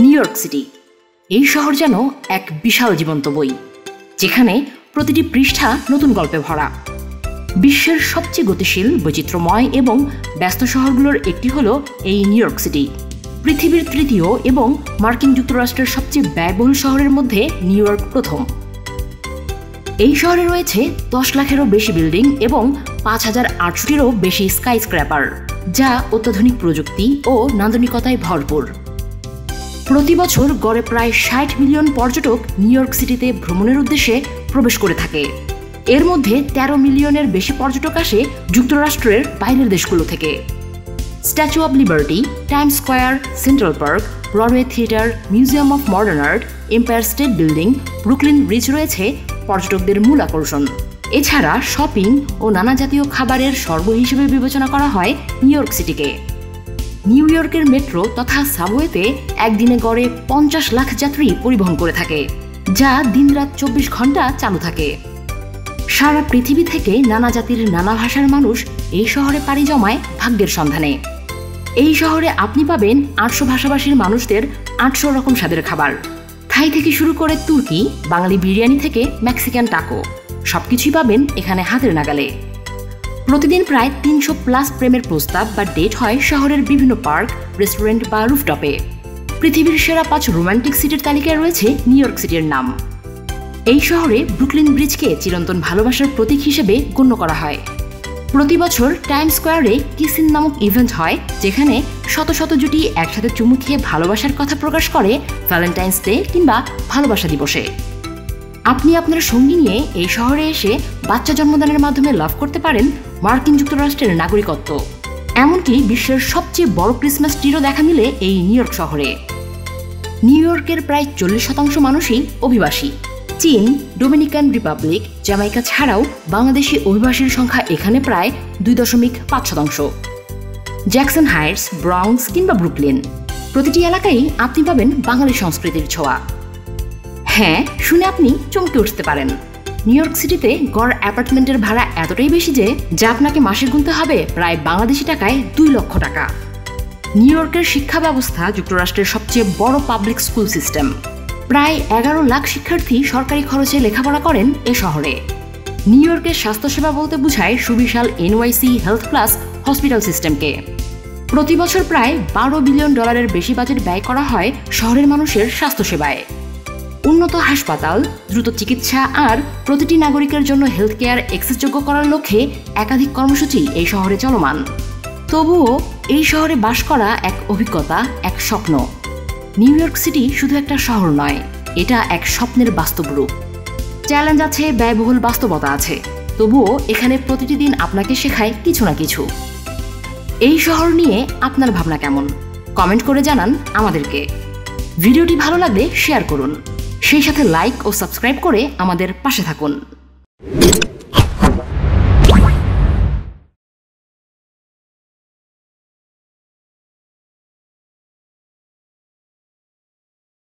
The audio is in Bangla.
নিউ ইয়র্ক সিটি এই শহর যেন এক বিশাল জীবন্ত বই, যেখানে প্রতিটি পৃষ্ঠা নতুন গল্পে ভরা। বিশ্বের সবচেয়ে গতিশীল, বৈচিত্র্যময় এবং ব্যস্ত শহরগুলোর একটি হলো এই নিউ ইয়র্ক সিটি। পৃথিবীর তৃতীয় এবং মার্কিন যুক্তরাষ্ট্রের সবচেয়ে ব্যয়বহুল শহরের মধ্যে নিউ ইয়র্ক প্রথম। এই শহরে রয়েছে 10 লাখেরও বেশি বিল্ডিং এবং 5800টিরও বেশি স্কাইস্ক্র্যাপার, যা অত্যাধুনিক প্রযুক্তি ও নান্দনিকতায় ভরপুর। প্রতি বছর গড়ে প্রায় 60 মিলিয়ন পর্যটক নিউ ইয়র্ক সিটিতে ভ্রমণের উদ্দেশ্যে প্রবেশ করে থাকে। এর মধ্যে 13 মিলিয়নের বেশি পর্যটক আসে যুক্তরাষ্ট্রের বাইরের দেশগুলো থেকে। Statue of liberty, Times square, central park, Broadway theatre, museum of modern art, empire state building, Brooklyn bridge রয়েছে পর্যটকদের মূল আকর্ষণ। এছাড়া শপিং ও নানা জাতীয় খাবারের স্বর্গ হিসেবে বিবেচনা করা হয় নিউ ইয়র্ক সিটিকে। নিউ ইয়র্কের মেট্রো তথা সাবওয়েতে একদিনে গড়ে 50 লাখ যাত্রী পরিবহন করে থাকে, যা দিনরাত 24 ঘন্টা চালু থাকে। সারা পৃথিবী থেকে নানা জাতির নানা ভাষার মানুষ এই শহরে পাড়ি জমায় ভাগ্যের সন্ধানে। এই শহরে আপনি পাবেন 800 ভাষাভাষীর মানুষদের 800 রকম স্বাদের খাবার। থাই থেকে শুরু করে তুর্কি, বাঙালি বিরিয়ানি থেকে মেক্সিকান টাকো, সবকিছুই পাবেন এখানে হাতের নাগালে। প্রতিদিন প্রায় 300+ প্রেমের প্রস্তাব বা ডেট হয় শহরের বিভিন্ন পার্ক, রেস্টুরেন্ট বা রুফটপে। পৃথিবীর সেরা 5 রোমান্টিক সিটির তালিকায় রয়েছে নিউ ইয়র্ক সিটির নাম। এই শহরে ব্রুকলিন ব্রিজকে চিরন্তন ভালোবাসার প্রতীক হিসেবে গণ্য করা হয়। প্রতি বছর টাইমস স্কোয়ারে কিসিন নামক ইভেন্ট হয়, যেখানে শত শত জুটি একসাথে চুমু খেয়ে ভালোবাসার কথা প্রকাশ করে ভ্যালেন্টাইন্স ডে কিংবা ভালোবাসা দিবসে। আপনি আপনার সঙ্গী নিয়ে এই শহরে এসে বাচ্চা জন্মদানের মাধ্যমে লাভ করতে পারেন মার্কিন যুক্তরাষ্ট্রের নাগরিকত্ব। এমনকি বিশ্বের সবচেয়ে বড় ক্রিসমাস ট্রিরও দেখা মিলে এই নিউ ইয়র্ক শহরে। নিউ ইয়র্কের প্রায় 40% মানুষই অভিবাসী। চীন, ডোমিনিকান রিপাবলিক, জামাইকা ছাড়াও বাংলাদেশি অভিবাসীর সংখ্যা এখানে প্রায় 2.5%। জ্যাকসন হাইটস, ব্রঙ্কস কিংবা ব্রুকলিন, প্রতিটি এলাকায় আপনি পাবেন বাঙালি সংস্কৃতির ছোঁয়া। হ্যাঁ, শুনে আপনি চমকে উঠতে পারেন। নিউ ইয়র্ক সিটিতে গড় অ্যাপার্টমেন্টের ভাড়া এতটাই বেশি যে আপনাকে মাসে গুনতে হবে প্রায় বাংলাদেশি টাকায় 2 লক্ষ টাকা। নিউ ইয়র্কের শিক্ষা ব্যবস্থা যুক্তরাষ্ট্রের সবচেয়ে বড় পাবলিক স্কুল সিস্টেম। প্রায় 11 লাখ শিক্ষার্থী সরকারি খরচে লেখাপড়া করেন এ শহরে। নিউ ইয়র্কের স্বাস্থ্যসেবা বলতে বোঝায় সুবিশাল NYC হেলথ প্লাস হসপিটাল সিস্টেমকে। প্রতি বছর প্রায় $12 বিলিয়ন বেশি বাজেট ব্যয় করা হয় শহরের মানুষের স্বাস্থ্যসেবায়। উন্নত হাসপাতাল, দ্রুত চিকিৎসা আর প্রতিটি নাগরিকের জন্য হেলথ কেয়ার অ্যাক্সেসযোগ্য করার লক্ষ্যে একাধিক কর্মসূচি এই শহরে চলমান। তবুও এই শহরে বাস করা এক অভিজ্ঞতা, এক স্বপ্ন। নিউ ইয়র্ক সিটি শুধু একটা শহর নয়, এটা এক স্বপ্নের বাস্তব রূপ। চ্যালেঞ্জ আছে, ব্যয়বহুল বাস্তবতা আছে, তবুও এখানে প্রতিটি দিন আপনাকে শেখায় কিছু না কিছু। এই শহর নিয়ে আপনার ভাবনা কেমন? কমেন্ট করে জানান আমাদেরকে। ভিডিওটি ভালো লাগলে শেয়ার করুন, সেই সাথে লাইক ও সাবস্ক্রাইব করে আমাদের পাশে থাকুন।